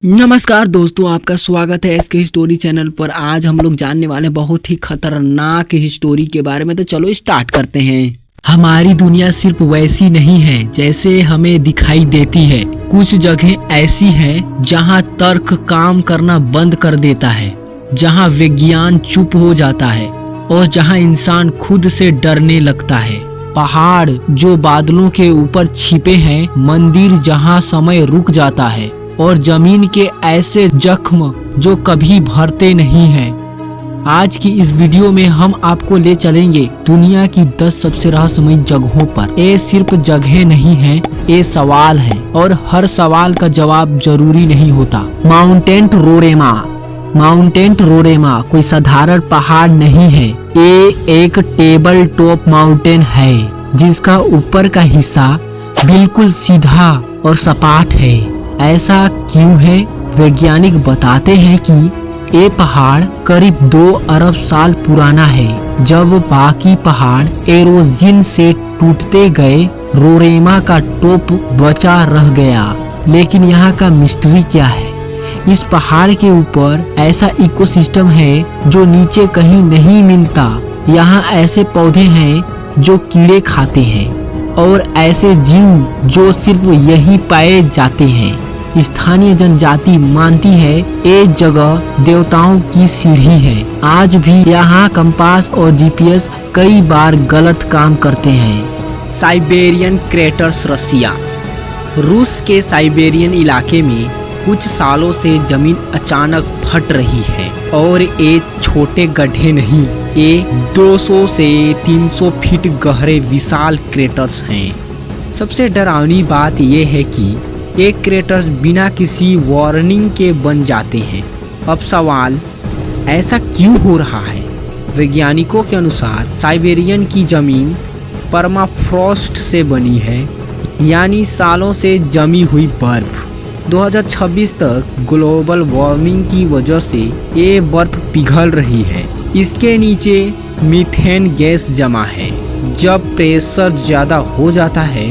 नमस्कार दोस्तों, आपका स्वागत है एसके स्टोरी चैनल पर। आज हम लोग जानने वाले बहुत ही खतरनाक स्टोरी के बारे में। तो चलो स्टार्ट करते हैं। हमारी दुनिया सिर्फ वैसी नहीं है जैसे हमें दिखाई देती है। कुछ जगह ऐसी हैं जहां तर्क काम करना बंद कर देता है, जहां विज्ञान चुप हो जाता है और जहां इंसान खुद से डरने लगता है। पहाड़ जो बादलों के ऊपर छिपे हैं, मंदिर जहां समय रुक जाता है और जमीन के ऐसे जख्म जो कभी भरते नहीं हैं। आज की इस वीडियो में हम आपको ले चलेंगे दुनिया की 10 सबसे रहस्यमयी जगहों पर। ये सिर्फ जगह नहीं है, ये सवाल है और हर सवाल का जवाब जरूरी नहीं होता। माउंटेन रोरेमा। माउंटेन रोरेमा कोई साधारण पहाड़ नहीं है, ये एक टेबल टॉप माउंटेन है जिसका ऊपर का हिस्सा बिल्कुल सीधा और सपाट है। ऐसा क्यों है? वैज्ञानिक बताते हैं कि ये पहाड़ करीब 2 अरब साल पुराना है। जब बाकी पहाड़ एरोजन से टूटते गए, रोरेमा का टॉप बचा रह गया। लेकिन यहाँ का मिस्ट्री क्या है? इस पहाड़ के ऊपर ऐसा इकोसिस्टम है जो नीचे कहीं नहीं मिलता। यहाँ ऐसे पौधे हैं जो कीड़े खाते हैं और ऐसे जीव जो सिर्फ यही पाए जाते हैं। स्थानीय जनजाति मानती है ये जगह देवताओं की सीढ़ी है। आज भी यहाँ कंपास और जीपीएस कई बार गलत काम करते हैं। Siberian craters. रसिया। रूस के साइबेरियन इलाके में कुछ सालों से जमीन अचानक फट रही है और ये छोटे गड्ढे नहीं, ये 200 से 300 फीट गहरे विशाल क्रेटर्स हैं। सबसे डरावनी बात यह है कि ये क्रेटर्स बिना किसी वार्निंग के बन जाते हैं। अब सवाल, ऐसा क्यों हो रहा है? वैज्ञानिकों के अनुसार साइबेरियन की जमीन परमाफ्रॉस्ट से बनी है, यानी सालों से जमी हुई बर्फ। 2026 तक ग्लोबल वार्मिंग की वजह से ये बर्फ पिघल रही है। इसके नीचे मीथेन गैस जमा है। जब प्रेशर ज़्यादा हो जाता है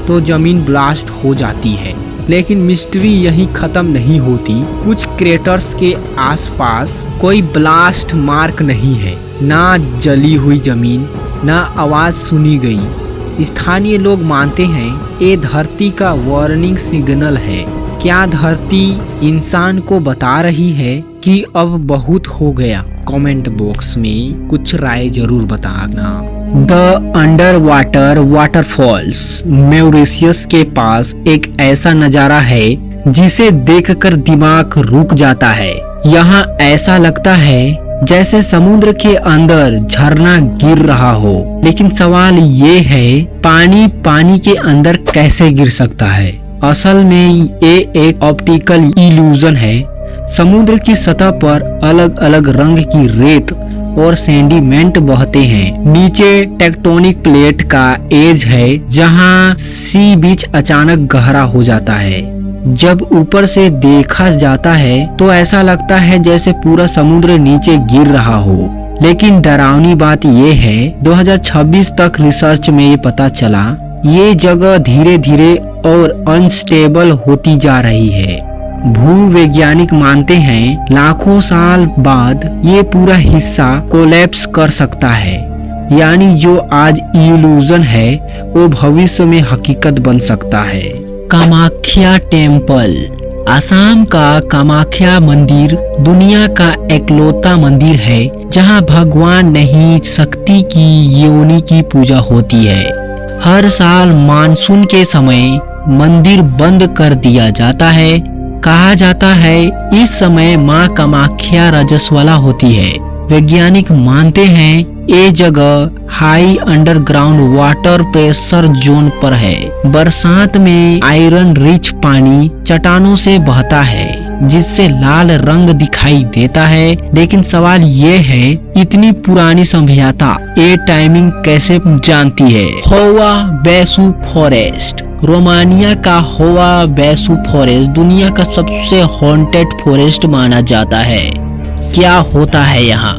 तो जमीन ब्लास्ट हो जाती है। लेकिन मिस्ट्री यहीं खत्म नहीं होती। कुछ क्रेटर्स के आसपास कोई ब्लास्ट मार्क नहीं है, ना जली हुई जमीन, ना आवाज़ सुनी गई। स्थानीय लोग मानते हैं ये धरती का वार्निंग सिग्नल है। क्या धरती इंसान को बता रही है कि अब बहुत हो गया? कमेंट बॉक्स में कुछ राय जरूर बताना। The under water waterfalls. Mauritius के पास एक ऐसा नजारा है जिसे देखकर दिमाग रुक जाता है। यहाँ ऐसा लगता है जैसे समुद्र के अंदर झरना गिर रहा हो। लेकिन सवाल ये है, पानी के अंदर कैसे गिर सकता है? असल में ये एक ऑप्टिकल इल्यूजन है। समुद्र की सतह पर अलग अलग रंग की रेत और सेंडिमेंट बहते हैं। नीचे टेक्टोनिक प्लेट का एज है जहां सी बीच अचानक गहरा हो जाता है। जब ऊपर से देखा जाता है तो ऐसा लगता है जैसे पूरा समुद्र नीचे गिर रहा हो। लेकिन डरावनी बात यह है, 2026 तक रिसर्च में ये पता चला ये जगह धीरे धीरे और अनस्टेबल होती जा रही है। भूवैज्ञानिक मानते हैं लाखों साल बाद ये पूरा हिस्सा कोलैप्स कर सकता है, यानी जो आज इल्यूजन है वो भविष्य में हकीकत बन सकता है। कामाख्या टेम्पल। असम का कामाख्या मंदिर दुनिया का एकलौता मंदिर है जहां भगवान नहीं, शक्ति की योनि की पूजा होती है। हर साल मानसून के समय मंदिर बंद कर दिया जाता है। कहा जाता है इस समय माँ कामाख्या रजस्वला होती है। वैज्ञानिक मानते हैं ये जगह high underground water pressure zone पर है। बरसात में आयरन रिच पानी चट्टानों से बहता है जिससे लाल रंग दिखाई देता है। लेकिन सवाल ये है, इतनी पुरानी सभ्यता ये टाइमिंग कैसे जानती है? होवा बेसु फॉरेस्ट। रोमानिया का होवा बेसु फॉरेस्ट दुनिया का सबसे हॉन्टेड फॉरेस्ट माना जाता है। क्या होता है यहाँ?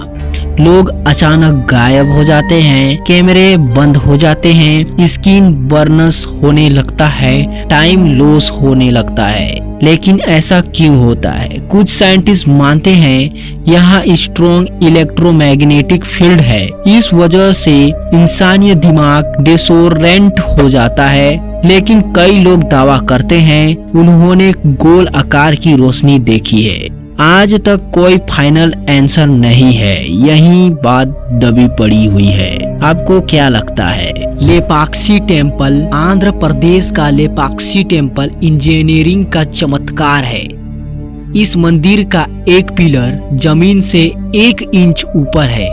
लोग अचानक गायब हो जाते हैं, कैमरे बंद हो जाते हैं, स्क्रीन बर्नस होने लगता है, टाइम लॉस होने लगता है। लेकिन ऐसा क्यों होता है? कुछ साइंटिस्ट मानते हैं यहाँ स्ट्रॉन्ग इलेक्ट्रोमैग्नेटिक फील्ड है। इस वजह से इंसानी दिमाग डिसोरेंट हो जाता है। लेकिन कई लोग दावा करते हैं उन्होंने गोल आकार की रोशनी देखी है। आज तक कोई फाइनल आंसर नहीं है, यही बात दबी पड़ी हुई है। आपको क्या लगता है? लेपाक्षी टेम्पल, आंध्र प्रदेश का लेपाक्षी टेम्पल इंजीनियरिंग का चमत्कार है। इस मंदिर का एक पिलर जमीन से 1 इंच ऊपर है।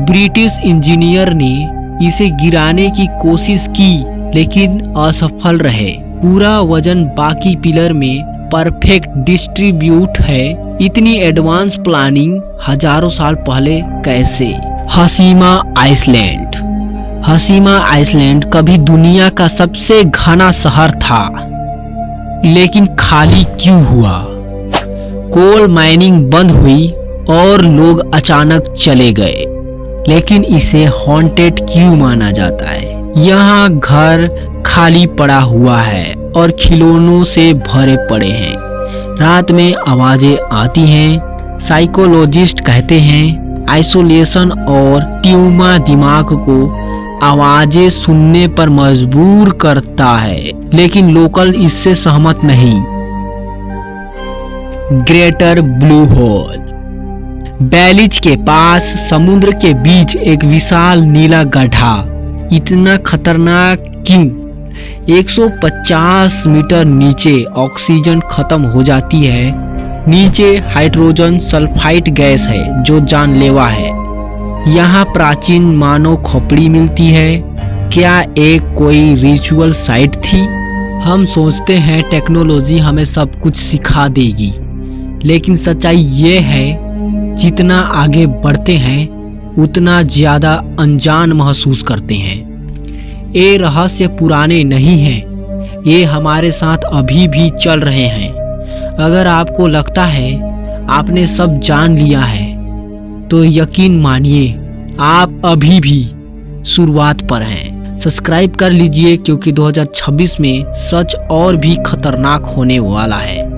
ब्रिटिश इंजीनियर ने इसे गिराने की कोशिश की लेकिन असफल रहे। पूरा वजन बाकी पिलर में परफेक्ट डिस्ट्रीब्यूट है। इतनी एडवांस प्लानिंग हजारों साल पहले कैसे? हसीमा आइसलैंड। हसीमा आइसलैंड कभी दुनिया का सबसे घना शहर था, लेकिन खाली क्यों हुआ? कोल माइनिंग बंद हुई और लोग अचानक चले गए। लेकिन इसे हॉन्टेड क्यों माना जाता है? यहाँ घर खाली पड़ा हुआ है और खिलौनों से भरे पड़े हैं। रात में आवाजें आती हैं। साइकोलॉजिस्ट कहते हैं आइसोलेशन और ट्यूमा दिमाग को आवाजें सुनने पर मजबूर करता है, लेकिन लोकल इससे सहमत नहीं। Greater blue hole. बेलिज के पास समुद्र के बीच एक विशाल नीला गड्ढा। इतना खतरनाक क्यों? 150 मीटर नीचे ऑक्सीजन खत्म हो जाती है। नीचे हाइड्रोजन सल्फाइड गैस है जो जानलेवा है। यहाँ प्राचीन मानव खोपड़ी मिलती है। क्या एक कोई रिचुअल साइट थी? हम सोचते हैं टेक्नोलॉजी हमें सब कुछ सिखा देगी, लेकिन सच्चाई ये है जितना आगे बढ़ते हैं उतना ज्यादा अनजान महसूस करते हैं। ये रहस्य पुराने नहीं हैं, ये हमारे साथ अभी भी चल रहे हैं। अगर आपको लगता है आपने सब जान लिया है तो यकीन मानिए आप अभी भी शुरुआत पर हैं। सब्सक्राइब कर लीजिए क्योंकि 2026 में सच और भी खतरनाक होने वाला है।